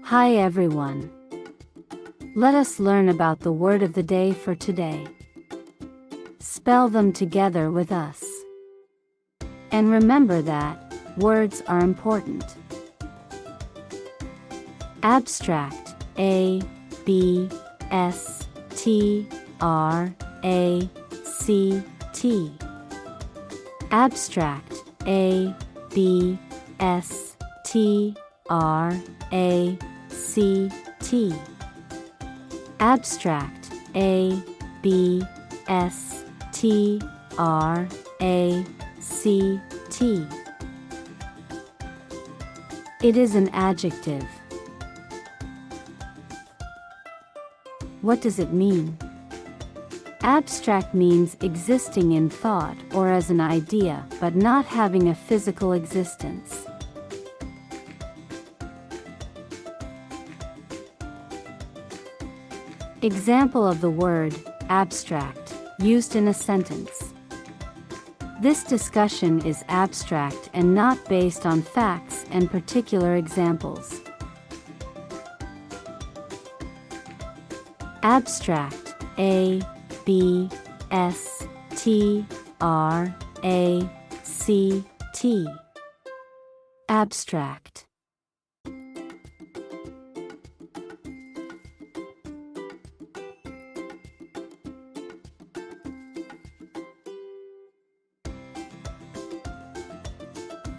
Hi everyone. Let us learn about the word of the day for today. Spell them together with us. And remember that words are important. Abstract. A-B-S-T-R-A-C-T. Abstract. A-B-S-T-R-A-C-T. Abstract. A-B-S-T-R-A-C-T. It is an adjective. What does it mean? Abstract means existing in thought or as an idea, but not having a physical existence. Example of the word abstract used in a sentence. This discussion is abstract and not based on facts and particular examples. Abstract. A-B-S-T-R-A-C-T. Abstract.